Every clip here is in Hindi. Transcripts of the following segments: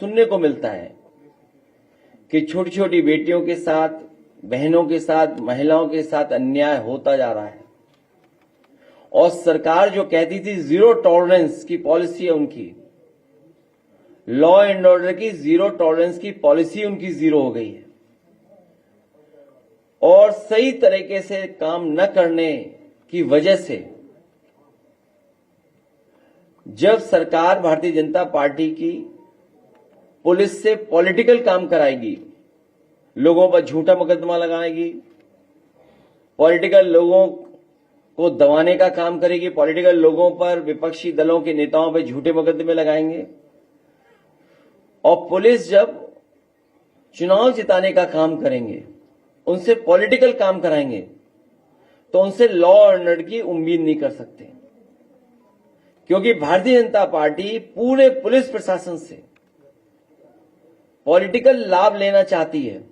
सुनने को मिलता है कि छोटी छोटी बेटियों के साथ, बहनों के साथ, महिलाओं के साथ अन्याय होता जा रहा है। और सरकार जो कहती थी जीरो टॉलरेंस की पॉलिसी है उनकी, लॉ एंड ऑर्डर की जीरो टॉलरेंस की पॉलिसी उनकी जीरो हो गई है। और सही तरीके से काम न करने की वजह से जब सरकार भारतीय जनता पार्टी की पुलिस से पॉलिटिकल काम कराएगी, लोगों पर झूठा मुकदमा लगाएगी, पॉलिटिकल लोगों को दबाने का काम करेगी, पॉलिटिकल लोगों पर, विपक्षी दलों के नेताओं पर झूठे मुकदमे लगाएंगे, और पुलिस जब चुनाव जिताने का काम करेंगे, उनसे पॉलिटिकल काम कराएंगे, तो उनसे लॉ एंड ऑर्डर की उम्मीद नहीं कर सकते। क्योंकि भारतीय जनता पार्टी पूरे पुलिस प्रशासन से पॉलिटिकल लाभ लेना चाहती है,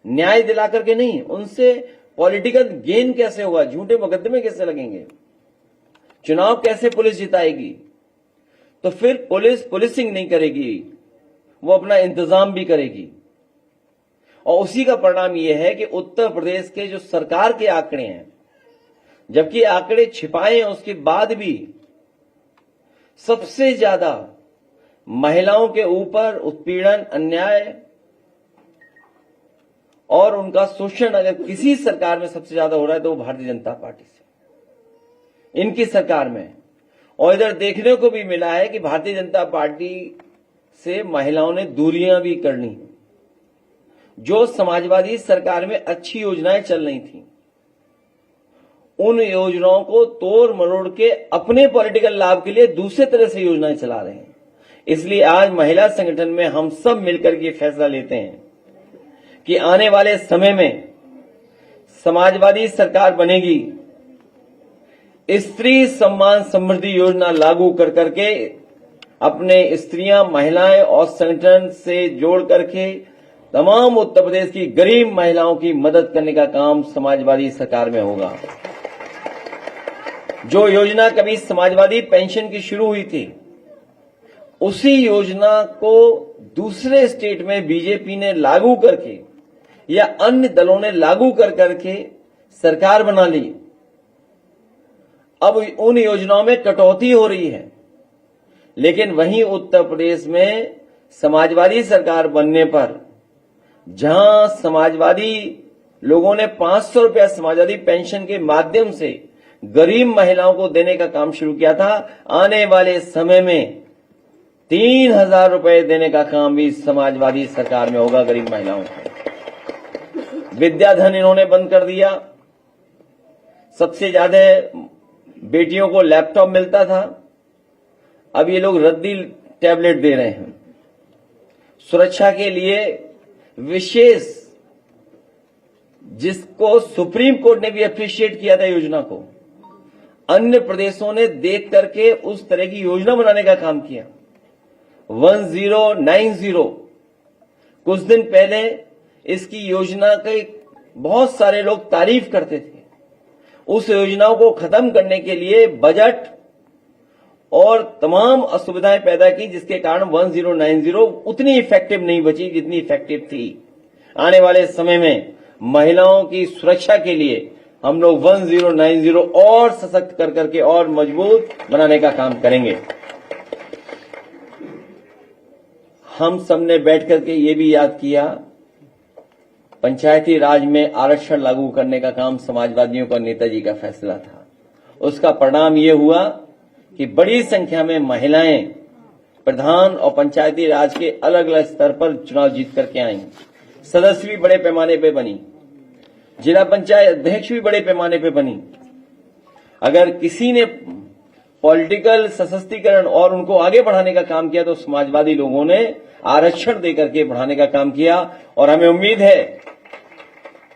न्याय दिला करके नहीं। उनसे पॉलिटिकल गेन कैसे होगा, झूठे मुकदमे कैसे लगेंगे, चुनाव कैसे पुलिस जिताएगी। तो फिर पुलिस पुलिसिंग नहीं करेगी, वो अपना इंतजाम भी करेगी। और उसी का परिणाम यह है कि उत्तर प्रदेश के जो सरकार के आंकड़े हैं, जबकि आंकड़े छिपाए हैं, उसके बाद भी सबसे ज्यादा महिलाओं के ऊपर उत्पीड़न, अन्याय और उनका शोषण अगर किसी सरकार में सबसे ज्यादा हो रहा है तो वो भारतीय जनता पार्टी से, इनकी सरकार में। और इधर देखने को भी मिला है कि भारतीय जनता पार्टी से महिलाओं ने दूरियां भी करनी। जो समाजवादी सरकार में अच्छी योजनाएं चल रही थी, उन योजनाओं को तोड़ मरोड़ के अपने पॉलिटिकल लाभ के लिए दूसरे तरह से योजनाएं चला रहे हैं। इसलिए आज महिला संगठन में हम सब मिलकर के फैसला लेते हैं कि आने वाले समय में समाजवादी सरकार बनेगी, स्त्री सम्मान समृद्धि योजना लागू कर करके अपने स्त्रियां, महिलाएं और संगठन से जोड़ करके तमाम उत्तर प्रदेश की गरीब महिलाओं की मदद करने का काम समाजवादी सरकार में होगा। जो योजना कभी समाजवादी पेंशन की शुरू हुई थी, उसी योजना को दूसरे स्टेट में बीजेपी ने लागू करके या अन्य दलों ने लागू कर करके सरकार बना ली। अब उन योजनाओं में कटौती हो रही है, लेकिन वहीं उत्तर प्रदेश में समाजवादी सरकार बनने पर जहां समाजवादी लोगों ने 500 रुपया समाजवादी पेंशन के माध्यम से गरीब महिलाओं को देने का काम शुरू किया था, आने वाले समय में 3000 रुपए देने का काम भी समाजवादी सरकार में होगा गरीब महिलाओं को। विद्याधन इन्होंने बंद कर दिया। सबसे ज्यादा बेटियों को लैपटॉप मिलता था, अब ये लोग रद्दी टैबलेट दे रहे हैं। सुरक्षा के लिए विशेष, जिसको सुप्रीम कोर्ट ने भी अप्रिशिएट किया था योजना को, अन्य प्रदेशों ने देख करके उस तरह की योजना बनाने का काम किया। 1090, कुछ दिन पहले इसकी योजना के बहुत सारे लोग तारीफ करते थे। उस योजनाओं को खत्म करने के लिए बजट और तमाम असुविधाएं पैदा की, जिसके कारण 1090 उतनी इफेक्टिव नहीं बची जितनी इफेक्टिव थी। आने वाले समय में महिलाओं की सुरक्षा के लिए हम लोग 1090 और सशक्त कर करके और मजबूत बनाने का काम करेंगे। हम सबने बैठ करके ये भी याद किया, पंचायती राज में आरक्षण लागू करने का काम समाजवादियों का नेताजी का फैसला था। उसका परिणाम ये हुआ कि बड़ी संख्या में महिलाएं प्रधान और पंचायती राज के अलग अलग स्तर पर चुनाव जीत करके आईं। सदस्य भी बड़े पैमाने पे बनी, जिला पंचायत अध्यक्ष भी बड़े पैमाने पे बनी। अगर किसी ने पॉलिटिकल सशक्तिकरण और उनको आगे बढ़ाने का काम किया तो समाजवादी लोगों ने आरक्षण देकर के बढ़ाने का काम किया। और हमें उम्मीद है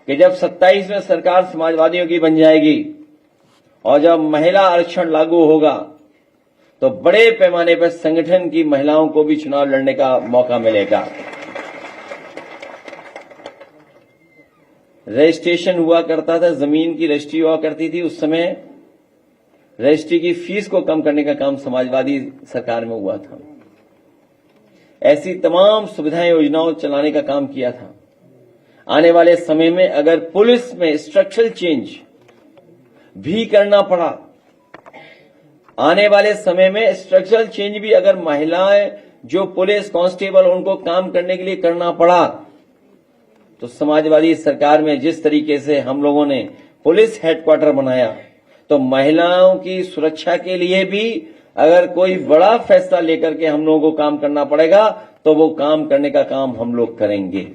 कि जब 27 में सरकार समाजवादियों की बन जाएगी और जब महिला आरक्षण लागू होगा तो बड़े पैमाने पर संगठन की महिलाओं को भी चुनाव लड़ने का मौका मिलेगा। रजिस्ट्रेशन हुआ करता था, जमीन की रजिस्ट्री हुआ करती थी, उस समय रजिस्ट्री की फीस को कम करने का काम समाजवादी सरकार में हुआ था। ऐसी तमाम सुविधाएं योजनाओं चलाने का काम किया था। आने वाले समय में अगर पुलिस में स्ट्रक्चरल चेंज भी करना पड़ा, आने वाले समय में स्ट्रक्चरल चेंज भी अगर महिलाएं जो पुलिस कांस्टेबल उनको काम करने के लिए करना पड़ा, तो समाजवादी सरकार में जिस तरीके से हम लोगों ने पुलिस हेडक्वार्टर बनाया, तो महिलाओं की सुरक्षा के लिए भी अगर कोई बड़ा फैसला लेकर के हम लोगों को काम करना पड़ेगा तो वो काम करने का काम हम लोग करेंगे।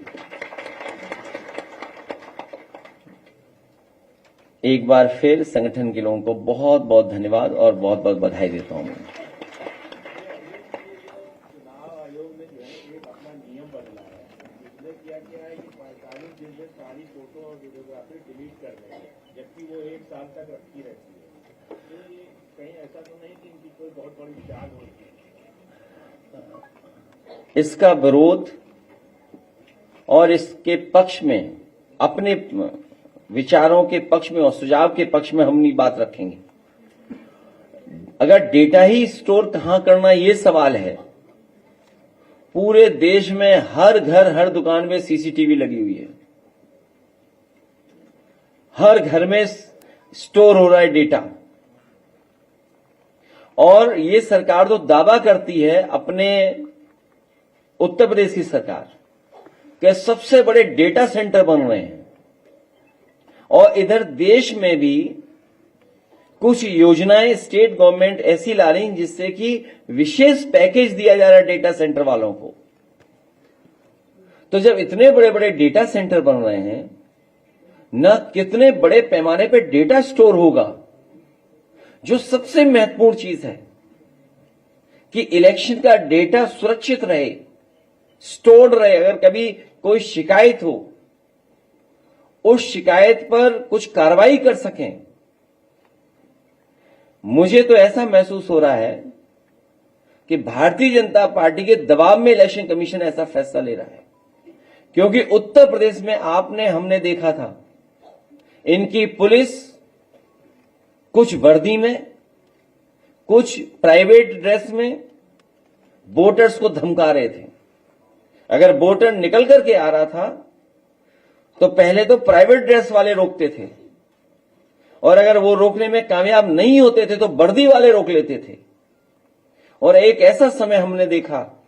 एक बार फिर संगठन के लोगों को बहुत बहुत धन्यवाद और बहुत बहुत बधाई देता हूं। चुनाव आयोग ने जो है एक अपना नियम बदला है, जिसने क्या किया है कि 45 दिन में सारी फोटो और वीडियोग्राफी डिलीट कर देंगे, जबकि वो 1 साल तक रखी रहती है। तो ये कहीं ऐसा तो नहीं कि इनकी कोई बहुत बड़ी चाल होती है? इसका विरोध और इसके पक्ष में, अपने विचारों के पक्ष में और सुझाव के पक्ष में हम ये बात रखेंगे। अगर डेटा ही स्टोर कहां करना, ये सवाल है। पूरे देश में हर घर हर दुकान में सीसीटीवी लगी हुई है, हर घर में स्टोर हो रहा है डेटा। और ये सरकार तो दावा करती है, अपने उत्तर प्रदेश की सरकार, कि सबसे बड़े डेटा सेंटर बन रहे हैं, और इधर देश में भी कुछ योजनाएं स्टेट गवर्नमेंट ऐसी ला रही जिससे कि विशेष पैकेज दिया जा रहा है डेटा सेंटर वालों को। तो जब इतने बड़े बड़े डेटा सेंटर बन रहे हैं, न कितने बड़े पैमाने पे डेटा स्टोर होगा। जो सबसे महत्वपूर्ण चीज है कि इलेक्शन का डेटा सुरक्षित रहे, स्टोर्ड रहे, अगर कभी कोई शिकायत हो उस शिकायत पर कुछ कार्रवाई कर सकें। मुझे तो ऐसा महसूस हो रहा है कि भारतीय जनता पार्टी के दबाव में इलेक्शन कमीशन ऐसा फैसला ले रहा है, क्योंकि उत्तर प्रदेश में हमने देखा था, इनकी पुलिस कुछ वर्दी में, कुछ प्राइवेट ड्रेस में वोटर्स को धमका रहे थे। अगर वोटर निकल करके आ रहा था तो पहले तो प्राइवेट ड्रेस वाले रोकते थे, और अगर वो रोकने में कामयाब नहीं होते थे तो वर्दी वाले रोक लेते थे। और एक ऐसा समय हमने देखा,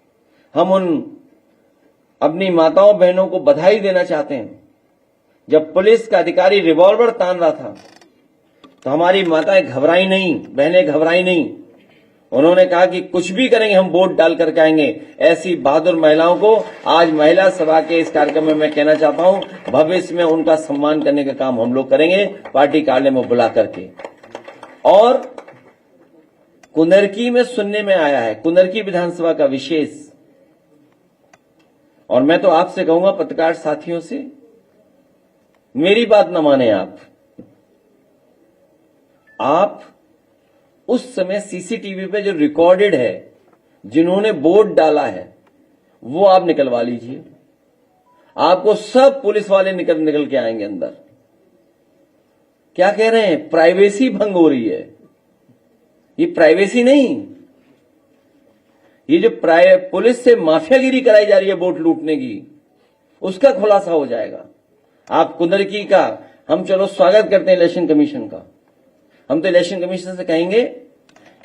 हम उन अपनी माताओं बहनों को बधाई देना चाहते हैं, जब पुलिस का अधिकारी रिवॉल्वर तान रहा था तो हमारी माताएं घबराई नहीं, बहनें घबराई नहीं। उन्होंने कहा कि कुछ भी करेंगे, हम वोट डाल करके आएंगे। ऐसी बहादुर महिलाओं को आज महिला सभा के इस कार्यक्रम में मैं कहना चाहता हूं, भविष्य में उनका सम्मान करने का काम हम लोग करेंगे, पार्टी कार्यालय में बुला करके। और कुंदरकी में सुनने में आया है, कुंदरकी विधानसभा का विशेष, और मैं तो आपसे कहूंगा पत्रकार साथियों से, मेरी बात न माने आप उस समय सीसीटीवी पे जो रिकॉर्डेड है, जिन्होंने वोट डाला है, वो आप निकलवा लीजिए। आपको सब पुलिस वाले निकल के आएंगे अंदर। क्या कह रहे हैं? प्राइवेसी भंग हो रही है। ये प्राइवेसी नहीं, ये जो पुलिस से माफियागिरी कराई जा रही है वोट लूटने की, उसका खुलासा हो जाएगा। आप कुंदरकी का हम चलो स्वागत करते हैं इलेक्शन कमीशन का। हम तो इलेक्शन कमीशन से कहेंगे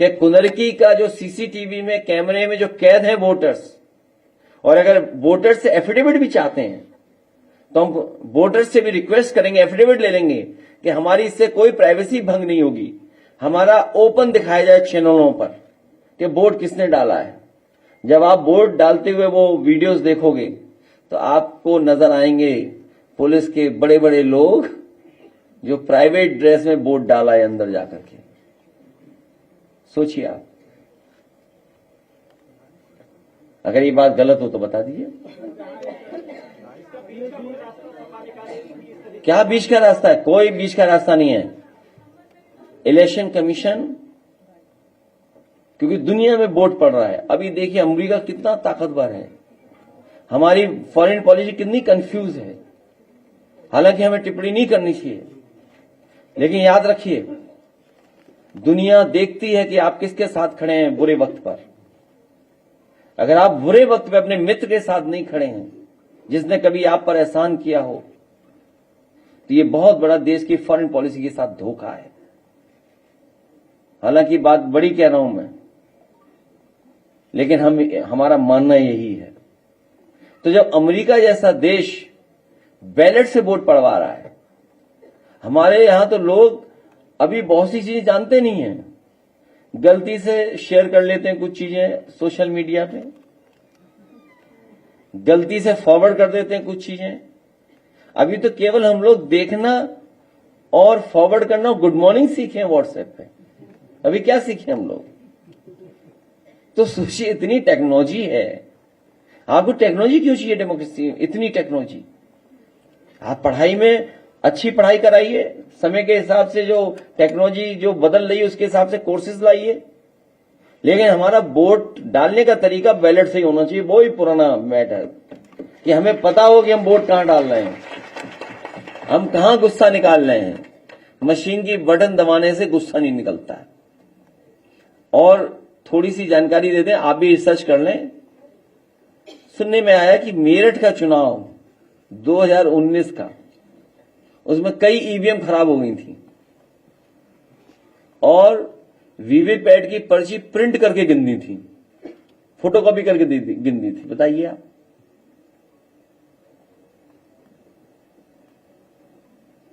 कि कुंदरकी का जो सीसीटीवी में कैमरे में जो कैद है वोटर्स, और अगर वोटर्स से एफिडेविट भी चाहते हैं तो हम वोटर्स से भी रिक्वेस्ट करेंगे, एफिडेविट ले लेंगे कि हमारी इससे कोई प्राइवेसी भंग नहीं होगी। हमारा ओपन दिखाया जाए चैनलों पर कि वोट किसने डाला है। जब आप वोट डालते हुए वो वीडियोस देखोगे तो आपको नजर आएंगे पुलिस के बड़े बड़े लोग जो प्राइवेट ड्रेस में वोट डाला है अंदर जाकर के। सोचिए आप, अगर ये बात गलत हो तो बता दीजिए। क्या बीच का रास्ता है? कोई बीच का रास्ता नहीं है। इलेक्शन कमीशन, क्योंकि दुनिया में वोट पड़ रहा है। अभी देखिए अमेरिका कितना ताकतवर है, हमारी फॉरेन पॉलिसी कितनी कंफ्यूज है। हालांकि हमें टिप्पणी नहीं करनी चाहिए, लेकिन याद रखिए दुनिया देखती है कि आप किसके साथ खड़े हैं बुरे वक्त पर। अगर आप बुरे वक्त में अपने मित्र के साथ नहीं खड़े हैं, जिसने कभी आप पर एहसान किया हो, तो ये बहुत बड़ा देश की फॉरेन पॉलिसी के साथ धोखा है। हालांकि बात बड़ी कह रहा हूं मैं, लेकिन हमारा मानना यही है। तो जब अमेरिका जैसा देश बैलेट से वोट पड़वा रहा है, हमारे यहां तो लोग अभी बहुत सी चीजें जानते नहीं हैं, गलती से शेयर कर लेते हैं कुछ चीजें सोशल मीडिया पे, गलती से फॉरवर्ड कर देते हैं कुछ चीजें। अभी तो केवल हम लोग देखना और फॉरवर्ड करना, गुड मॉर्निंग सीखे हैं व्हाट्सएप पे, अभी क्या सीखे हम लोग। तो सोचिए, इतनी टेक्नोलॉजी है, आपको टेक्नोलॉजी क्यों चाहिए डेमोक्रेसी में, इतनी टेक्नोलॉजी। आप पढ़ाई में अच्छी पढ़ाई कराइए, समय के हिसाब से जो टेक्नोलॉजी जो बदल रही है उसके हिसाब से कोर्सेज लाइए, लेकिन हमारा वोट डालने का तरीका बैलेट से ही होना चाहिए। वो ही पुराना मैटर कि हमें पता हो कि हम वोट कहां डाल रहे हैं, हम कहां गुस्सा निकाल रहे हैं। मशीन की बटन दबाने से गुस्सा नहीं निकलता है। और थोड़ी सी जानकारी दे दें, आप भी रिसर्च कर लें। सुनने में आया कि मेरठ का चुनाव 2019 का, उसमें कई ईवीएम खराब हो गई थी और वीवीपैट की पर्ची प्रिंट करके गिननी थी, फोटोकॉपी करके गिननी थी। बताइए आप,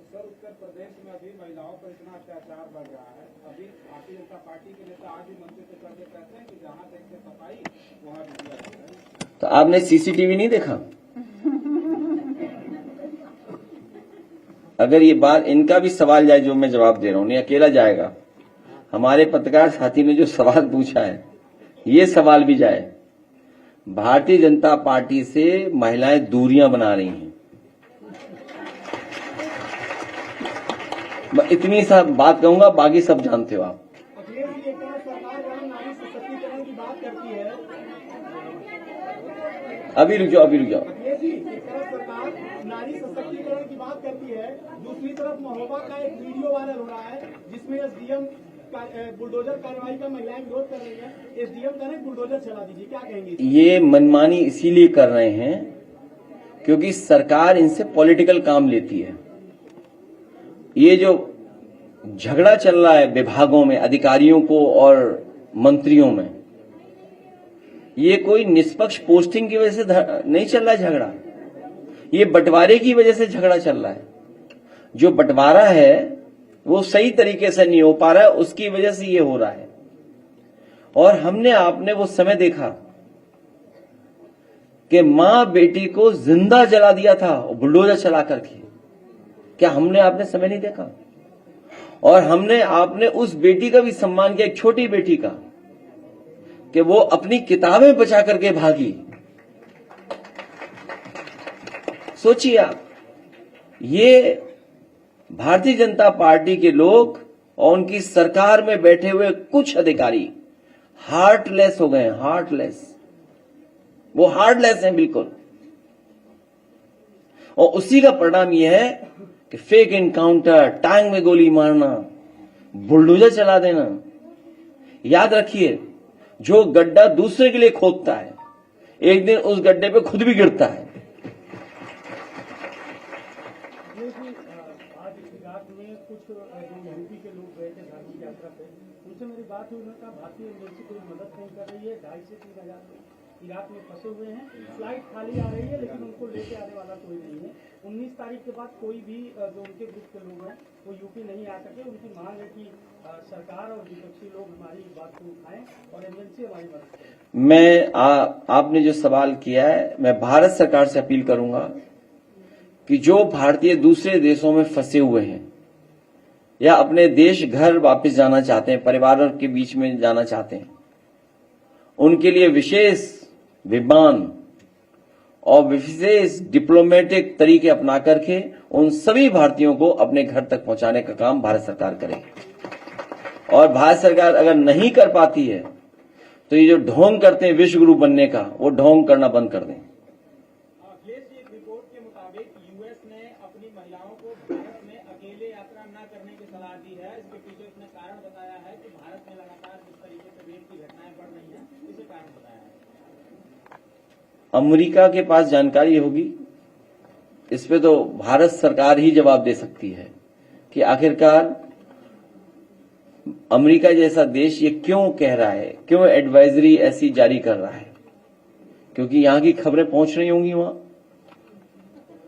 सर उत्तर प्रदेश में अभी महिलाओं पर इतना अत्याचार बढ़ रहा है। अभी भारतीय जनता पार्टी के नेता आज भी मंच से करके कहते हैं कि जहां तक से सफाई वहां मीडिया। तो आपने सीसीटीवी नहीं देखा? अगर ये बात, इनका भी सवाल जाए जो मैं जवाब दे रहा हूं, नहीं अकेला जाएगा। हमारे पत्रकार साथी ने जो सवाल पूछा है, ये सवाल भी जाए। भारतीय जनता पार्टी से महिलाएं दूरियां बना रही हैं। मैं इतनी सा बात कहूंगा, बाकी सब जानते हो आप। अभी रुक जाओ। सरकार नारी सशक्तिकरण की बात करती है, दूसरी तरफ महोबा का एक वीडियो वायरल हो रहा है जिसमें एसडीएम बुलडोजर कार्रवाई का महिलाएं विरोध कर रही है। एसडीएम कह रहे बुलडोजर चला दीजिए, क्या कहेंगे? ये मनमानी इसीलिए कर रहे हैं क्योंकि सरकार इनसे पॉलिटिकल काम लेती है। ये जो झगड़ा चल रहा है विभागों में, अधिकारियों को और मंत्रियों में, ये कोई निष्पक्ष पोस्टिंग की वजह से नहीं चल रहा है झगड़ा, ये बंटवारे की वजह से झगड़ा चल रहा है। जो बंटवारा है वो सही तरीके से नहीं हो पा रहा है, उसकी वजह से ये हो रहा है। और आपने वो समय देखा कि मां बेटी को जिंदा जला दिया था बुलडोजर चला करके। क्या आपने समय नहीं देखा? और आपने उस बेटी का भी सम्मान किया, एक छोटी बेटी का, कि वो अपनी किताबें बचा करके भागी। सोचिए आप, ये भारतीय जनता पार्टी के लोग और उनकी सरकार में बैठे हुए कुछ अधिकारी हार्टलेस हो गए हैं, हार्टलेस। वो हार्टलेस हैं बिल्कुल। और उसी का परिणाम यह है कि फेक एनकाउंटर, टांग में गोली मारना, बुलडोजर चला देना। याद रखिए, जो गड्ढा दूसरे के लिए खोदता है, एक दिन उस गड्ढे पे खुद भी गिरता है। आज इराक में कुछ जो यूपी के लोग गए थे धार्मिक यात्रा पे, उनसे मेरी बात हुई। उन्होंने कहा भारतीय एम्बेसी कोई मदद नहीं कर रही है। 2,500 से 3,000 लोग इराक में फंसे हुए हैं। फ्लाइट खाली आ रही है लेकिन उनको लेके आने वाला कोई नहीं है। 19 तारीख के बाद कोई भी जो उनके ग्रुप के लोग हैं वो यूपी नहीं आ सके। उनकी मांग है कि सरकार और विपक्षी लोग हमारी बात को उठाएं और एमएनसी हमारी मदद करें। आपने जो सवाल किया है, मैं भारत सरकार से अपील करूंगा कि जो भारतीय दूसरे देशों में फंसे हुए हैं या अपने देश घर वापस जाना चाहते हैं, परिवारों के बीच में जाना चाहते हैं, उनके लिए विशेष विमान और विशेष डिप्लोमेटिक तरीके अपना करके उन सभी भारतीयों को अपने घर तक पहुंचाने का काम भारत सरकार करे। और भारत सरकार अगर नहीं कर पाती है तो ये जो ढोंग करते हैं विश्व गुरु बनने का, वो ढोंग करना बंद कर दें। रिपोर्ट के मुताबिक यूएस ने अपनी महिलाओं को भारत में अकेले यात्रा न करने की सलाह दी है। इसके पीछे उसने कारण बताया है कि भारत में लगातार जिस तरीके से रेप की घटनाएं बढ़ रही हैं, इसे कारण बताया है। अमेरिका के पास जानकारी होगी, इस पे तो भारत सरकार ही जवाब दे सकती है कि आखिरकार अमेरिका जैसा देश ये क्यों कह रहा है, क्यों एडवाइजरी ऐसी जारी कर रहा है। क्योंकि यहां की खबरें पहुंच रही होंगी, वहां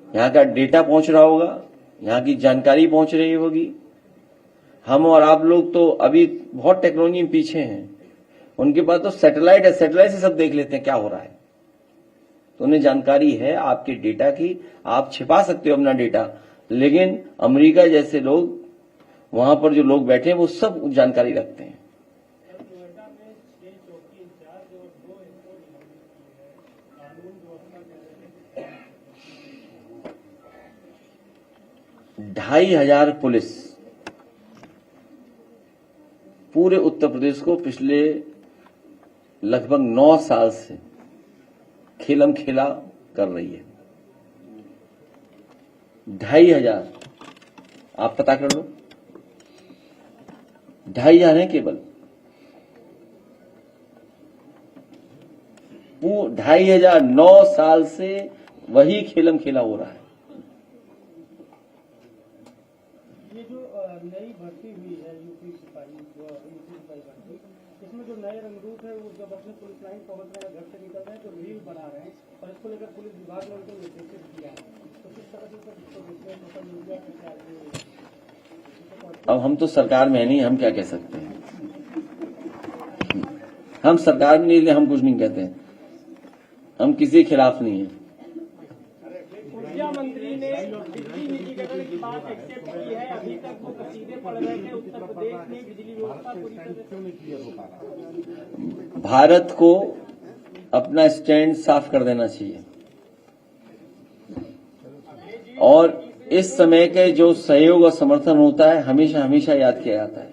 यहां का डेटा पहुंच रहा होगा, यहां की जानकारी पहुंच रही होगी। हम और आप लोग तो अभी बहुत टेक्नोलॉजी में पीछे हैं, उनके पास तो सैटेलाइट है, सैटेलाइट से सब देख लेते हैं क्या हो रहा है। तो उन्हें जानकारी है आपके डेटा की, आप छिपा सकते हो अपना डेटा, लेकिन अमेरिका जैसे लोग, वहां पर जो लोग बैठे हैं वो सब जानकारी रखते हैं। नोएडा में 6 चौकी इंचार्ज और 2 इनको निलंबित किए हैं, कानून व्यवस्था कैसे 2500 पुलिस पूरे उत्तर प्रदेश को पिछले लगभग 9 साल से खेलम खेला कर रही है। 2500 आप पता कर लो, 2500 है केवल। 2500 9 साल से वही खेलम खेला हो रहा है। ये जो नई भर्ती हुई है यूपी सिपाही भर्ती, इसमें जो नए रंगरूप है वो जब अपने पुलिस लाइन पहुंच रहे हैं, घर से निकल रहे हैं तो रील बना रहे हैं और इसको लेकर पुलिस विभाग ने उनको निर्देशित किया है। तो किस तरह से इसको देखते हैं सोशल मीडिया पे क्या अब हम तो सरकार में है नहीं, हम क्या कह सकते हैं। हम सरकार में नहीं, हम कुछ नहीं कहते हैं, हम किसी के खिलाफ नहीं है। ऊर्जा मंत्री ने बिजली निजीकरण की बात एक्सेप्ट की है, अभी तक वो कसीदे पड़ रहे थे, उत्तर प्रदेश में बिजली व्यवस्था पूरी तरह से। भारत को अपना स्टैंड साफ कर देना चाहिए और इस समय के जो सहयोग और समर्थन होता है हमेशा हमेशा याद किया जाता है।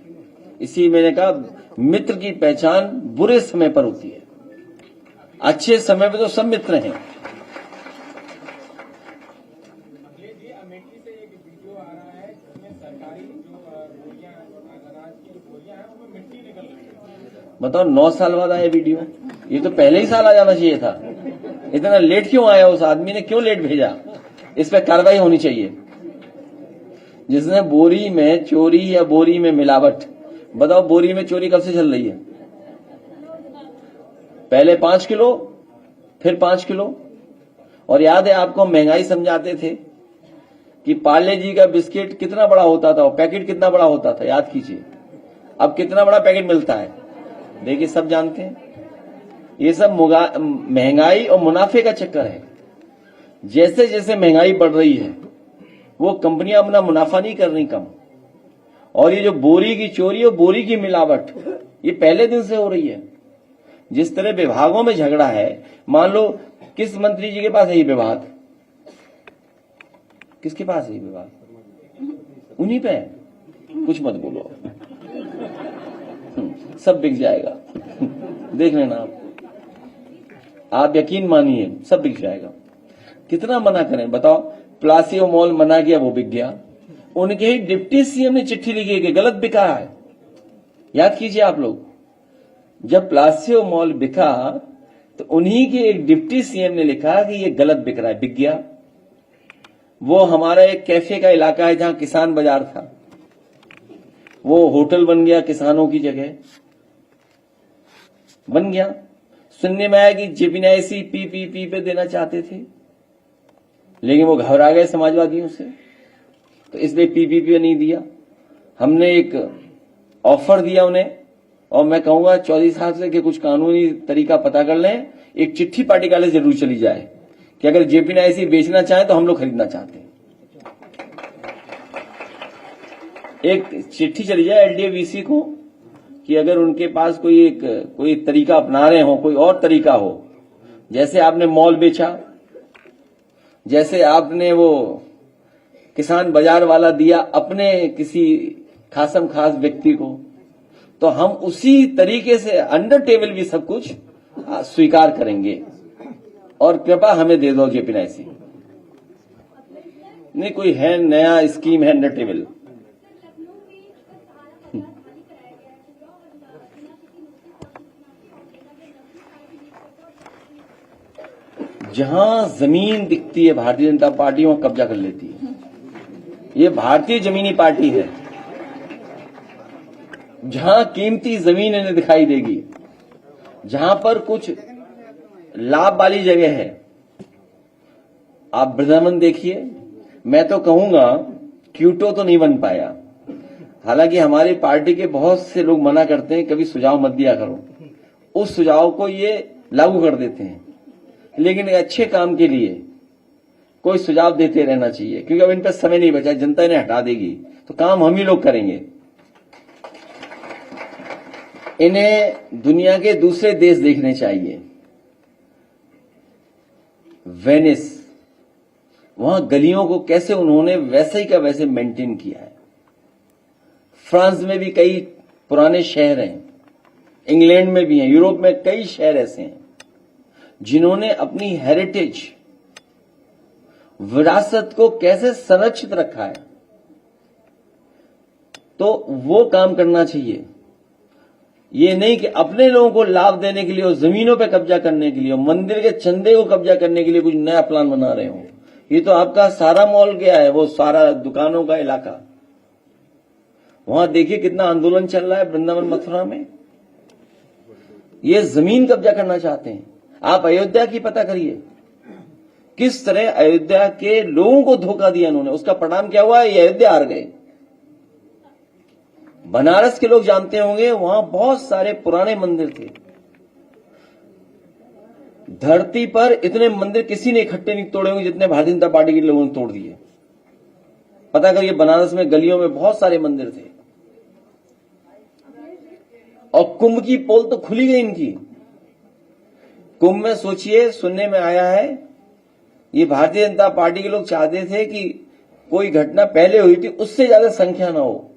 इसी मैंने कहा, मित्र की पहचान बुरे समय पर होती है, अच्छे समय पर तो सब मित्र हैं। अमेठी से एक वीडियो आ रहा है जिसमें सरकारी जो बोरियां अनाज की बोरियां हैं उसमें मिट्टी निकल रही है। बताओ 9 साल बाद आया वीडियो, ये तो पहले ही साल आ जाना चाहिए था। इतना लेट क्यों आया, उस आदमी ने क्यों लेट भेजा, इस पर कार्रवाई होनी चाहिए। जिसने बोरी में चोरी या बोरी में मिलावट, बताओ बोरी में चोरी कब से चल रही है। पहले 5 किलो, फिर 5 किलो। और याद है आपको, महंगाई समझाते थे कि पार्ले जी का बिस्किट कितना बड़ा होता था, पैकेट कितना बड़ा होता था, याद कीजिए। अब कितना बड़ा पैकेट मिलता है, देखिए सब जानते हैं। ये सब महंगाई और मुनाफे का चक्कर है। जैसे जैसे महंगाई बढ़ रही है वो कंपनियां अपना मुनाफा नहीं कर रही कम, और ये जो बोरी की चोरी और बोरी की मिलावट ये पहले दिन से हो रही है। जिस तरह विभागों में झगड़ा है, मान लो किस मंत्री जी के पास है ये विभाग, किसके पास है ये विभाग, उन्हीं पे है। कुछ मत बोलो, सब बिक जाएगा। देख लेना आप यकीन मानिए सब बिक जाएगा। कितना मना करें बताओ, प्लासियो मॉल मना किया, वो बिक गया। उनके ही डिप्टी सीएम ने चिट्ठी लिखी कि गलत बिका है। याद कीजिए आप लोग, जब प्लासियो मॉल बिका तो उन्हीं के एक डिप्टी सीएम ने लिखा कि ये गलत बिक रहा है, बिक गया। वो हमारा एक कैफे का इलाका है जहां किसान बाजार था, वो होटल बन गया, किसानों की जगह बन गया। सुनने में आया कि जेपीएनआईसी पीपीपी पे देना चाहते थे, लेकिन वो घबरा गए समाजवादियों से, तो इसलिए पीपीपी नहीं दिया। हमने एक ऑफर दिया उन्हें, और मैं कहूंगा चौधरी साहब से कि कुछ कानूनी तरीका पता कर लें, एक चिट्ठी पार्टी काले जरूर चली जाए कि अगर जेपीएनआईसी बेचना चाहे तो हम लोग खरीदना चाहते हैं। एक चिट्ठी चली जाए एलडीए-वीसी को कि अगर उनके पास कोई तरीका अपना रहे हो, कोई और तरीका हो, जैसे आपने मॉल बेचा, जैसे आपने वो किसान बाजार वाला दिया अपने किसी खासम खास व्यक्ति को, तो हम उसी तरीके से अंडर टेबल भी सब कुछ स्वीकार करेंगे और कृपा हमें दे दो जेपीएनआईसी। नहीं, कोई है नया स्कीम है अंडर टेबल। जहां जमीन दिखती है भारतीय जनता पार्टी वहां कब्जा कर लेती है। ये भारतीय जमीनी पार्टी है। जहां कीमती जमीन इन्हें दिखाई देगी, जहां पर कुछ लाभ वाली जगह है, आप वृंदावन देखिए। मैं तो कहूंगा क्यूटो तो नहीं बन पाया। हालांकि हमारी पार्टी के बहुत से लोग मना करते हैं, कभी सुझाव मत दिया करो। उस सुझाव को ये लागू कर देते हैं, लेकिन एक अच्छे काम के लिए कोई सुझाव देते रहना चाहिए, क्योंकि अब इन पर समय नहीं बचा। जनता इन्हें हटा देगी तो काम हम ही लोग करेंगे। इन्हें दुनिया के दूसरे देश देखने चाहिए। वेनिस, वहां गलियों को कैसे उन्होंने वैसे ही का वैसे मेंटेन किया है। फ्रांस में भी कई पुराने शहर हैं, इंग्लैंड में भी हैं, यूरोप में कई शहर ऐसे हैं जिन्होंने अपनी हेरिटेज, विरासत को कैसे संरक्षित रखा है। तो वो काम करना चाहिए। ये नहीं कि अपने लोगों को लाभ देने के लिए और जमीनों पे कब्जा करने के लिए और मंदिर के चंदे को कब्जा करने के लिए कुछ नया प्लान बना रहे हो। ये तो आपका सारा मॉल गया है, वो सारा दुकानों का इलाका। वहां देखिए कितना आंदोलन चल रहा है वृंदावन मथुरा में। ये जमीन कब्जा करना चाहते हैं। आप अयोध्या की पता करिए, किस तरह अयोध्या के लोगों को धोखा दिया इन्होंने। उसका परिणाम क्या हुआ? ये अयोध्या हार गए। बनारस के लोग जानते होंगे, वहां बहुत सारे पुराने मंदिर थे। धरती पर इतने मंदिर किसी ने इकट्ठे नहीं तोड़े होंगे जितने भारतीय जनता पार्टी के लोगों ने तोड़ दिए। पता करिए, बनारस में गलियों में बहुत सारे मंदिर थे। और कुंभ की पोल तो खुली गई इनकी। कुंभ में सोचिए, सुनने में आया है, ये भारतीय जनता पार्टी के लोग चाहते थे कि कोई घटना पहले हुई थी उससे ज्यादा संख्या ना हो।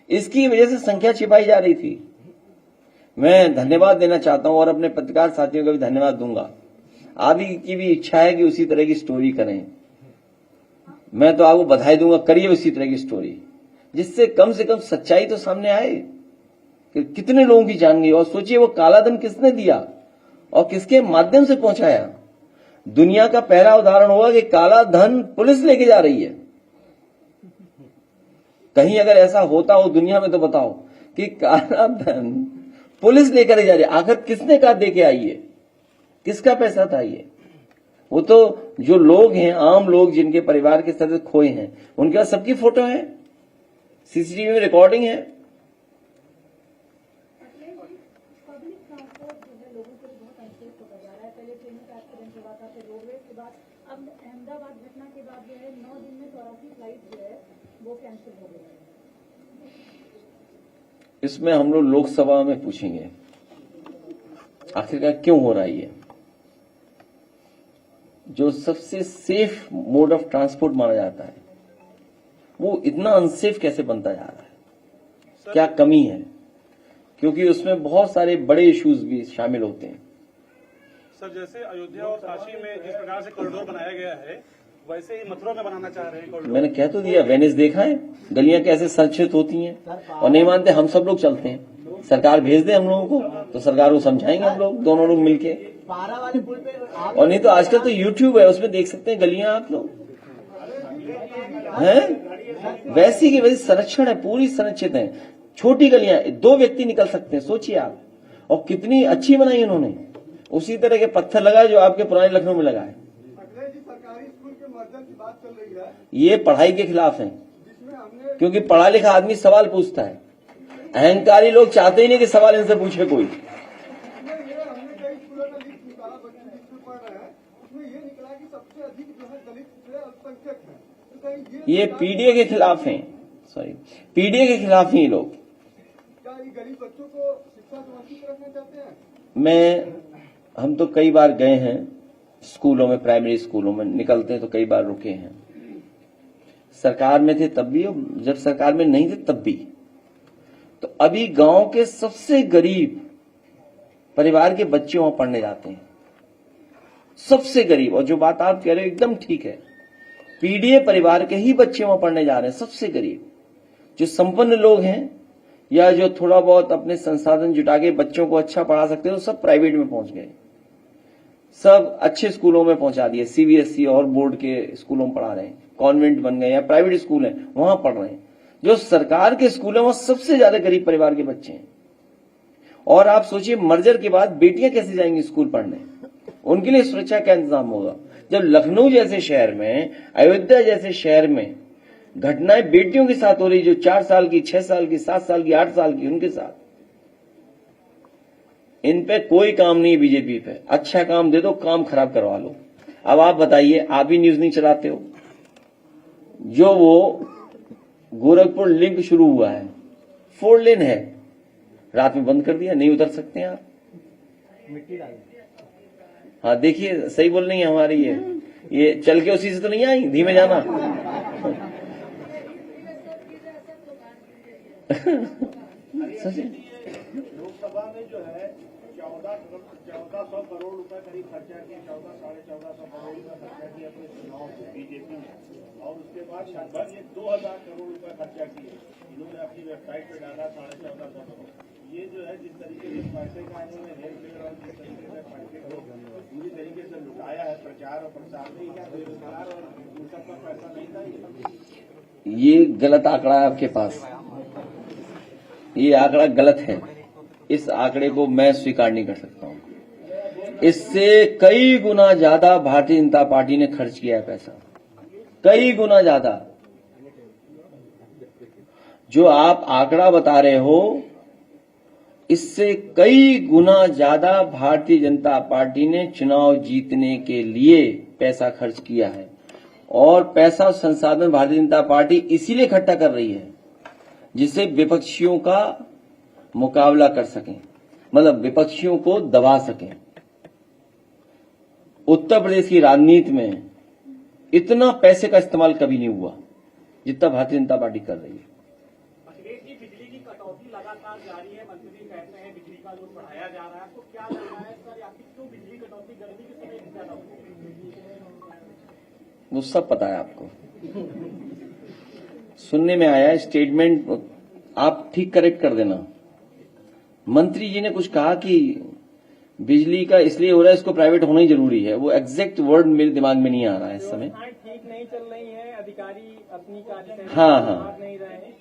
इसकी वजह से संख्या छिपाई जा रही थी। मैं धन्यवाद देना चाहता हूं और अपने पत्रकार साथियों का भी धन्यवाद दूंगा। आप ही की भी इच्छा है कि उसी तरह की स्टोरी करें। मैं तो आपको बधाई दूंगा, करिए उसी तरह की स्टोरी, जिससे कम से कम सच्चाई तो सामने आए कि कितने लोगों की जान गई। और सोचिए, वो काला धन किसने दिया और किसके माध्यम से पहुंचाया। दुनिया का पहला उदाहरण होगा कि काला धन पुलिस लेके जा रही है। कहीं अगर ऐसा होता हो दुनिया में तो बताओ कि काला धन पुलिस लेकर जा रही है। आखिर किसने कहा दे के आई है? किसका पैसा था ये? वो तो जो लोग हैं, आम लोग जिनके परिवार के सदस्य खोए हैं, उनके पास सबकी फोटो है, सीसीटीवी में रिकॉर्डिंग है। पब्लिक ट्रांसपोर्ट जो है लोगों को बहुत अनसेफ होता जा रहा है। पहले ट्रेन का एक्सीडेंट हुआ था, फिर रोडवेज के बाद, अब अहमदाबाद घटना के बाद जो है 9 दिन में 84 फ्लाइट जो है वो कैंसिल हो गई है। इसमें हम लोग लोकसभा में पूछेंगे आखिरकार क्यों हो रहा है ये। जो सबसे सेफ मोड ऑफ ट्रांसपोर्ट माना जाता है, वो इतना अनसेफ कैसे बनता जा रहा है? क्या कमी है? क्योंकि उसमें बहुत सारे बड़े इश्यूज भी शामिल होते हैं। सर, जैसे अयोध्या और काशी में जिस प्रकार से कॉरिडोर बनाया गया है, वैसे ही मथुरा में बनाना चाह रहे हैं कॉरिडोर। मैंने कह तो दिया, वेनिस देखा है, गलियां कैसे संरक्षित होती हैं। और नहीं मानते, हम सब लोग चलते हैं। सरकार भेज दे हम लोगों को तो सरकार को समझाएंगे हम लोग, दोनों लोग मिलके। और नहीं तो आजकल तो यूट्यूब है, उसमें देख सकते हैं गलियां आप लोग हैं। वैसी की वैसी संरक्षण है, पूरी संरक्षित है। छोटी गलियां, 2 व्यक्ति निकल सकते हैं, सोचिए आप। और कितनी अच्छी बनाई उन्होंने। उसी तरह के पत्थर लगाए जो आपके पुराने लखनऊ में लगाए। सरकारी स्कूल के मर्जर की बात चल रही है, ये पढ़ाई के खिलाफ है, जिसमें हमने क्योंकि पढ़ा लिखा आदमी सवाल पूछता है। अहंकारी लोग चाहते ही नहीं कि सवाल इनसे पूछे कोई। हमने कई स्कूलों का लिस्ट निकाला, बच्चे जिसमें पढ़ रहे हैं उसमें ये निकला कि सबसे अधिक जो है दलित पिछड़े अल्पसंख्यक हैं। तो कहीं ये पीडीए के खिलाफ हैं, सॉरी पीडीए के खिलाफ ही ये लोग। क्या ये गरीब बच्चों को शिक्षा से वंचित रखना चाहते हैं? हम तो कई बार गए हैं स्कूलों में, प्राइमरी स्कूलों में निकलते हैं तो कई बार रुके हैं। सरकार में थे तब भी, जब सरकार में नहीं थे तब भी। तो अभी गांव के सबसे गरीब परिवार के बच्चे वहां पढ़ने जाते हैं, सबसे गरीब। और जो बात आप कह रहे हो एकदम ठीक है, पीडीए परिवार के ही बच्चे वहां पढ़ने जा रहे हैं, सबसे गरीब। जो संपन्न लोग हैं या जो थोड़ा बहुत अपने संसाधन जुटा के बच्चों को अच्छा पढ़ा सकते हैं, तो सब प्राइवेट में पहुंच गए। सब अच्छे स्कूलों में पहुंचा दिए, सीबीएसई और बोर्ड के स्कूलों में पढ़ा रहे हैं, कॉन्वेंट बन गए या प्राइवेट स्कूल हैं वहां पढ़ रहे हैं। जो सरकार के स्कूल हैं वहां सबसे ज्यादा गरीब परिवार के बच्चे हैं। और आप सोचिए मर्जर के बाद बेटियां कैसे जाएंगी स्कूल पढ़ने, उनके लिए सुरक्षा का इंतजाम होगा। जब लखनऊ जैसे शहर में, अयोध्या जैसे शहर में घटनाएं बेटियों के साथ हो रही, जो 4 साल की, 6 साल की, 7 साल की, 8 साल की, उनके साथ, इन पे कोई काम नहीं है बीजेपी पे। अच्छा काम दे दो, काम खराब करवा लो। अब आप बताइए, आप ही न्यूज नहीं चलाते हो? जो वो गोरखपुर लिंक शुरू हुआ है, 4 लेन है, रात में बंद कर दिया, नहीं उतर सकते हैं आप। हाँ देखिए, सही बोल रही है हमारी ये चल के उसी से तो नहीं आई, धीमे जाना। लोकसभा में जो है 1400 करोड़ रुपए करीब खर्चा किया, 1400-1450 करोड़ रुपए खर्चा किया अपने चुनाव में बीजेपी ने, और उसके बाद लगभग ये 2000 करोड़ रुपए खर्चा किए। इन्होंने अपनी वेबसाइट पे डाला 1450 करोड़। ये जो है जिस तरीके से पैसे का इन्होंने हेरफेर और जिस तरीके से पैसे को पूरी तरीके से लुटाया है प्रचार और प्रसार में, क्या बेरोजगार और इन सब का पैसा नहीं था ये गलत आंकड़ा है आपके पास, ये आंकड़ा गलत है। इस आंकड़े को मैं स्वीकार नहीं कर सकता हूं। इससे कई गुना ज्यादा भारतीय जनता पार्टी ने खर्च किया है पैसा, कई गुना ज्यादा। जो आप आंकड़ा बता रहे हो, इससे कई गुना ज्यादा भारतीय जनता पार्टी ने चुनाव जीतने के लिए पैसा खर्च किया है। और पैसा संसाधन भारतीय जनता पार्टी इसीलिए इकट्ठा कर रही है जिससे विपक्षियों का मुकाबला कर सकें, मतलब विपक्षियों को दबा सकें। उत्तर प्रदेश की राजनीति में इतना पैसे का इस्तेमाल कभी नहीं हुआ जितना भारतीय जनता पार्टी कर रही है। अखिलेश जी, बिजली की कटौती लगातार जारी है, मंत्री कहते हैं बिजली का लोड बढ़ाया जा रहा है, आपको क्या लग रहा है सर, आखिर क्यों बिजली कटौती गर्मी के समय ज्यादा होती है? वो सब पता है आपको, सुनने में आया है स्टेटमेंट, आप ठीक करेक्ट कर देना। मंत्री जी ने कुछ कहा कि बिजली का इसलिए हो रहा है, इसको प्राइवेट होना ही जरूरी है। वो एग्जैक्ट वर्ड मेरे दिमाग में नहीं आ रहा है इस समय। ठीक नहीं चल रही है, अधिकारी अपनी कार्य हाँ नहीं रहे हैं।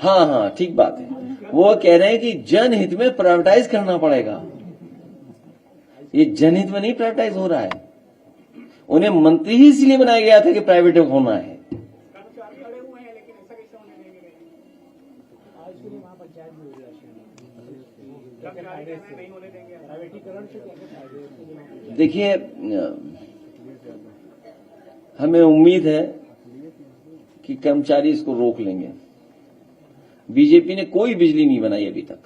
हाँ ठीक बात है। वो कह रहे हैं कि जनहित में प्राइवेटाइज करना पड़ेगा। ये जनहित में नहीं प्राइवेटाइज हो रहा है, उन्हें मंत्री ही इसलिए बनाया गया था कि प्राइवेट होना है। देखिए, हमें उम्मीद है कि कर्मचारी इसको रोक लेंगे। बीजेपी ने कोई बिजली नहीं बनाई अभी तक,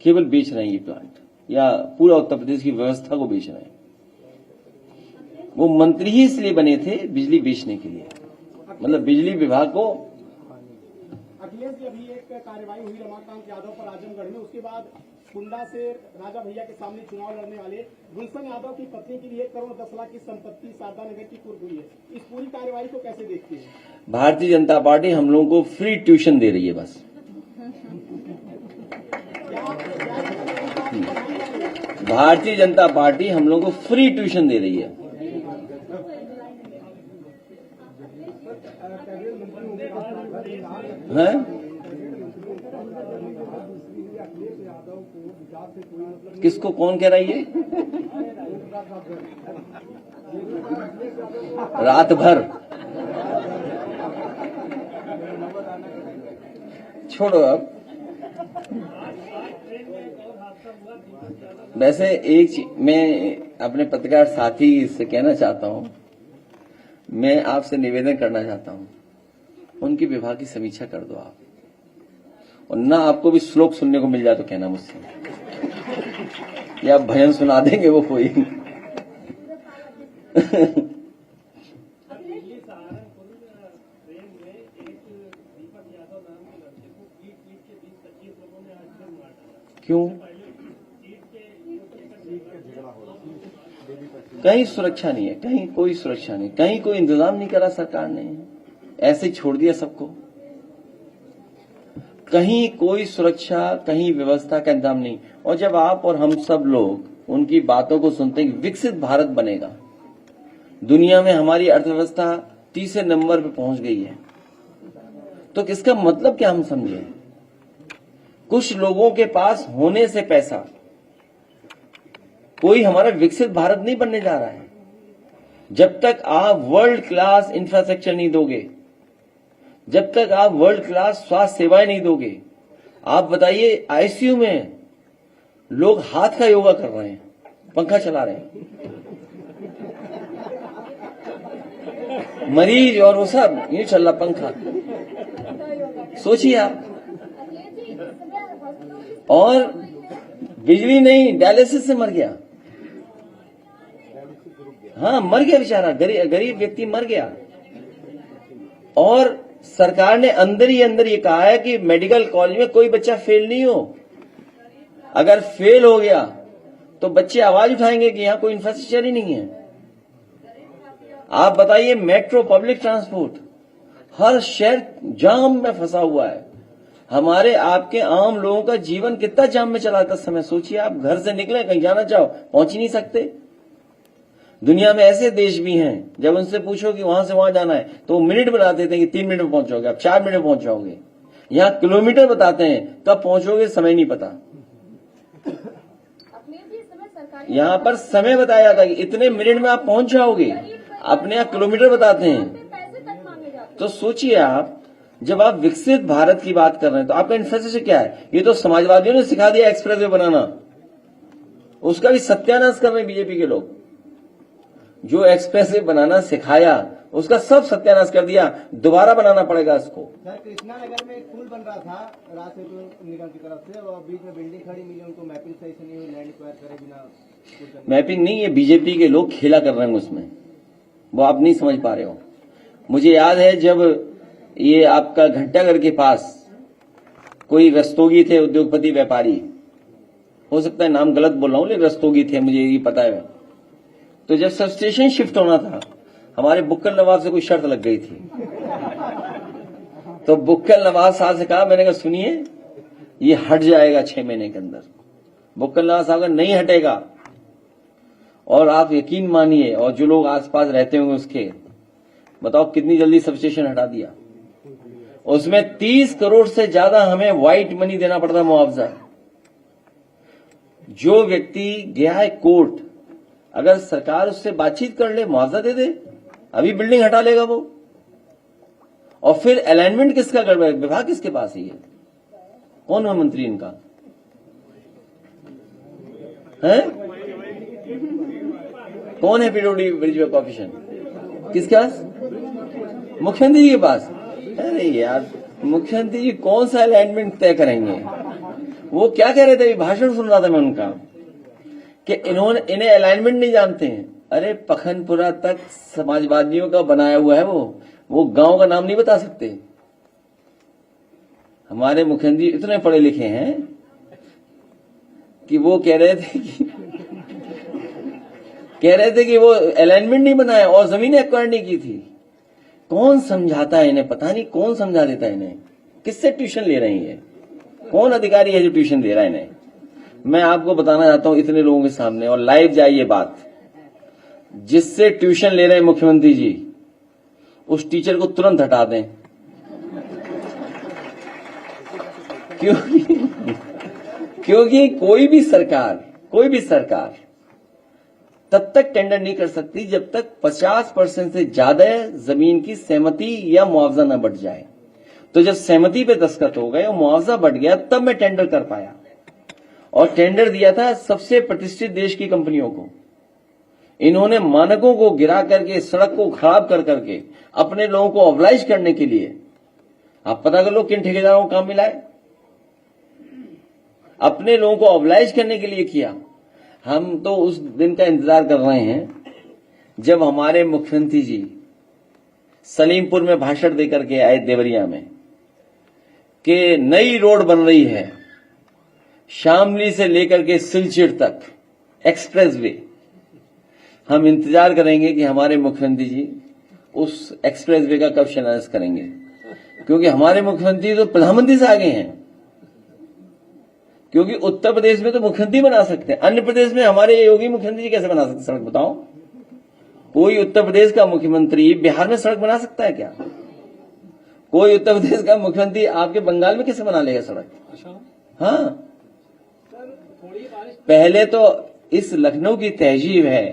केवल बेच रहे हैं ये प्लांट, या पूरा उत्तर प्रदेश की व्यवस्था को बेच रहे हैं। वो मंत्री ही इसलिए बने थे बिजली बेचने के लिए, मतलब बिजली विभाग को। अखिलेश जी, अभी एक कार्रवाई हुई रमाकांत यादव पर आजमगढ़ में, उसके बाद कुंडा से राजा भैया के सामने चुनाव लड़ने वाले गुलशन यादव की पत्नी की 1 करोड़ 10 लाख की संपत्ति शारदा नगर की कुर्क हुई है। इस पूरी कार्रवाई को कैसे देखते हैं? भारतीय जनता पार्टी हम लोगों को फ्री ट्यूशन दे रही है बस। भारतीय जनता पार्टी हम लोगों को फ्री ट्यूशन दे रही है। किसको कौन कह रही है? रात भर छोड़ो अब। वैसे एक चीज मैं अपने पत्रकार साथी से कहना चाहता हूं, मैं आपसे निवेदन करना चाहता हूं, उनके विभाग की समीक्षा कर दो आप, और ना आपको भी श्लोक सुनने को मिल जाए तो कहना मुझसे, या भजन सुना देंगे वो कोई। क्यों? कहीं सुरक्षा नहीं है, कहीं कोई सुरक्षा नहीं, कहीं कोई इंतजाम नहीं करा सरकार ने, ऐसे छोड़ दिया सबको। कहीं कोई सुरक्षा, कहीं व्यवस्था का इंतजाम नहीं। और जब आप और हम सब लोग उनकी बातों को सुनते हैं कि विकसित भारत बनेगा, दुनिया में हमारी अर्थव्यवस्था तीसरे नंबर पे पहुंच गई है, तो इसका मतलब क्या हम समझे? कुछ लोगों के पास होने से पैसा, कोई हमारा विकसित भारत नहीं बनने जा रहा है। जब तक आप वर्ल्ड क्लास इंफ्रास्ट्रक्चर नहीं दोगे, जब तक आप वर्ल्ड क्लास स्वास्थ्य सेवाएं नहीं दोगे, आप बताइए आईसीयू में लोग हाथ का योगा कर रहे हैं, पंखा चला रहे हैं, मरीज और वो सब ये चल रहा पंखा, सोचिए आप। और बिजली नहीं, डायलिसिस से मर गया। हाँ, मर गया बेचारा, गरीब व्यक्ति मर गया। और सरकार ने अंदर ही अंदर ये कहा है कि मेडिकल कॉलेज में कोई बच्चा फेल नहीं हो। अगर फेल हो गया तो बच्चे आवाज उठाएंगे कि यहां कोई इंफ्रास्ट्रक्चर ही नहीं है। आप बताइए, मेट्रो, पब्लिक ट्रांसपोर्ट, हर शहर जाम में फंसा हुआ है। हमारे आपके आम लोगों का जीवन कितना जाम में चला था समय, सोचिए आप। घर से निकले, कहीं जाना चाहो, पहुंच ही नहीं सकते। दुनिया में ऐसे देश भी हैं, जब उनसे पूछो कि वहां से वहां जाना है तो वो मिनट बताते थे कि 3 मिनट में पहुंचोगे, आप 4 मिनट में पहुंच जाओगे। यहां किलोमीटर बताते हैं, कब पहुंचोगे समय नहीं पता। यहाँ पर समय बताया जाता है कि इतने मिनट में आप पहुंच जाओगे, अपने यहाँ किलोमीटर बताते हैं। तो सोचिए आप, जब आप विकसित भारत की बात कर रहे हैं तो आपका इंफ्रास्ट्रक्चर क्या है? ये तो समाजवादियों ने सिखा दिया एक्सप्रेसवे बनाना, उसका भी सत्यानाश कर रहे हैं बीजेपी के लोग। जो एक्सप्रेसवे बनाना सिखाया उसका सब सत्यानाश कर दिया, दोबारा बनाना पड़ेगा इसको। सर, कृष्णा नगर में एक पुल बन रहा था राज सेतु निगम की तरफ से, और बीच में बिल्डिंग खड़ी मिली, उनको मैपिंग सही से नहीं हुई, लैंड एक्वायर करे बिना। मैपिंग नहीं, ये बीजेपी के लोग खेला कर रहे हैं उसमें, वो आप नहीं समझ पा रहे हो। मुझे याद है जब ये आपका घंटाघर के पास कोई रस्तोगी थे, उद्योगपति व्यापारी, हो सकता है नाम गलत बोल रहा हूं, लेकिन रस्तोगी थे, मुझे ये पता है। तो जब सब स्टेशन शिफ्ट होना था, हमारे बुक्कल नवाब से कोई शर्त लग गई थी। तो बुक्कल नवाब साहब से कहा, मैंने कहा सुनिए, ये हट जाएगा 6 महीने के अंदर। बुक्कल नवाब साहब का नहीं हटेगा, और आप यकीन मानिए, और जो लोग आसपास रहते होंगे उसके, बताओ कितनी जल्दी सब स्टेशन हटा दिया। उसमें 30 करोड़ से ज्यादा हमें व्हाइट मनी देना पड़ता मुआवजा। जो व्यक्ति गया है कोर्ट, अगर सरकार उससे बातचीत कर ले, मुआवजा दे दे, अभी बिल्डिंग हटा लेगा वो। और फिर अलाइनमेंट किसका गड़बड़, विभाग किसके पास ही है? कौन है मंत्री इनका? है कौन है पीडब्ल्यूडी ब्रिज कॉर्पोरेशन? किसके पास? मुख्यमंत्री जी के पास। अरे यार, मुख्यमंत्री जी कौन सा अलाइनमेंट तय करेंगे? वो क्या कह रहे थे, भाषण सुन रहा था मैं उनका, कि इन्हें अलाइनमेंट नहीं जानते हैं। अरे पखनपुरा तक समाजवादियों का बनाया हुआ है, वो गांव का नाम नहीं बता सकते। हमारे मुख्यमंत्री इतने पढ़े लिखे हैं कि वो कह रहे थे कि वो अलाइनमेंट नहीं बनाया और जमीनें एक्वायर नहीं की थी। कौन समझाता है इन्हें? पता नहीं कौन समझा देता है इन्हें। किससे ट्यूशन ले रही है? कौन अधिकारी है जो ट्यूशन दे रहा है इन्हें? मैं आपको बताना चाहता हूं इतने लोगों के सामने, और लाइव जाए ये बात, जिससे ट्यूशन ले रहे हैं मुख्यमंत्री जी, उस टीचर को तुरंत हटा दें। क्योंकि कोई भी सरकार तब तक टेंडर नहीं कर सकती जब तक 50% से ज्यादा जमीन की सहमति या मुआवजा न बढ़ जाए। तो जब सहमति पे दस्तखत हो गए और मुआवजा बढ़ गया, तब मैं टेंडर कर पाया। और टेंडर दिया था सबसे प्रतिष्ठित देश की कंपनियों को। इन्होंने मानकों को गिरा करके, सड़क को खराब कर करके, अपने लोगों को ऑब्लाइज करने के लिए, आप पता कर लो किन ठेकेदारों को काम मिला है, अपने लोगों को ऑब्लाइज करने के लिए किया। हम तो उस दिन का इंतजार कर रहे हैं जब हमारे मुख्यमंत्री जी सलीमपुर में भाषण देकर के आए, देवरिया में, कि नई रोड बन रही है शामली से लेकर के सिलचर तक, एक्सप्रेसवे। हम इंतजार करेंगे कि हमारे मुख्यमंत्री जी उस एक्सप्रेसवे का कब शिलान्यास करेंगे, क्योंकि हमारे मुख्यमंत्री तो प्रधानमंत्री से आगे हैं। क्योंकि उत्तर प्रदेश में तो मुख्यमंत्री बना सकते हैं, अन्य प्रदेश में हमारे योगी मुख्यमंत्री जी कैसे बना सकते हैं सड़क, बताओ। कोई उत्तर प्रदेश का मुख्यमंत्री बिहार में सड़क बना सकता है क्या? कोई उत्तर प्रदेश का मुख्यमंत्री आपके बंगाल में कैसे बना लेगा सड़क? हाँ, पहले तो इस लखनऊ की तहजीब है,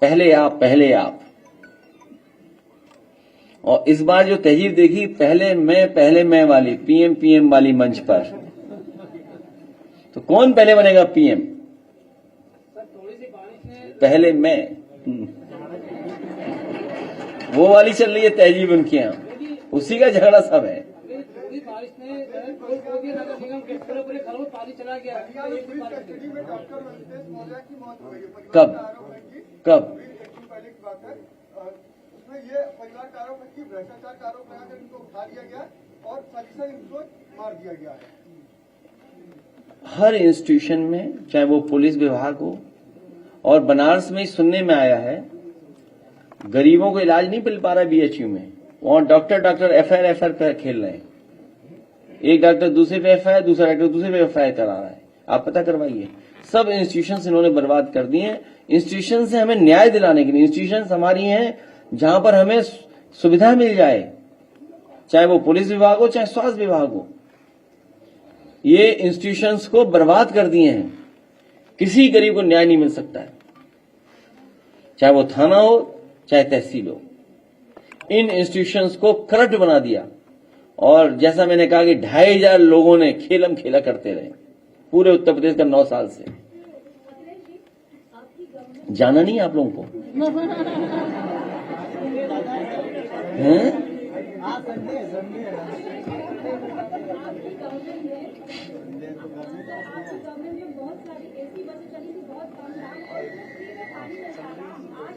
पहले आप। और इस बार जो तहजीब देखी, पहले मैं वाली, पीएम वाली मंच पर, तो कौन पहले बनेगा पीएम? पहले मैं, वो वाली चल रही है तहजीब उनके यहाँ, उसी का झगड़ा सब है। बारिश ने नगर निगम के पूरे घरों में पानी चला गया। कस्टडी में डॉक्टर वेंकटेश मौर्य की मौत हो गई है। कब? आरोप है कि कब? पहले की बात है, उसमें ये परिवार का आरोप है कि भ्रष्टाचार का आरोप लगाकर इनको उठा लिया गया और साजिशा इनको मार दिया गया है। हर इंस्टीट्यूशन में, चाहे वो पुलिस विभाग हो, और बनारस में सुनने में आया है गरीबों को इलाज नहीं मिल पा रहा बीएचयू में, वहां डॉक्टर एफआईआर खेल रहे हैं। एक डॉक्टर दूसरे पे एफआईआर, दूसरा डॉक्टर दूसरे पे एफआईआर करा रहा है। आप पता करवाइए। सब इंस्टीट्यूशंस इन्होंने बर्बाद कर दिए हैं। इंस्टीट्यूशन से हमें न्याय दिलाने के लिए, इंस्टीट्यूशंस हमारी हैं जहां पर हमें सुविधा मिल जाए, चाहे वो पुलिस विभाग हो, चाहे स्वास्थ्य विभाग हो। ये इंस्टीट्यूशंस को बर्बाद कर दिए हैं। किसी गरीब को न्याय नहीं मिल सकता है, चाहे वो थाना हो, चाहे तहसील हो। इन इंस्टीट्यूशंस को करप्ट बना दिया। और जैसा मैंने कहा कि 2500 लोगों ने खेलम खेला करते रहे पूरे उत्तर प्रदेश का 9 साल से। जाना नहीं आप लोगों को? हैं? बहुत सारी ऐसी बसें चली थी, बहुत कम दाम और फ्री में पानी मिलता था। आज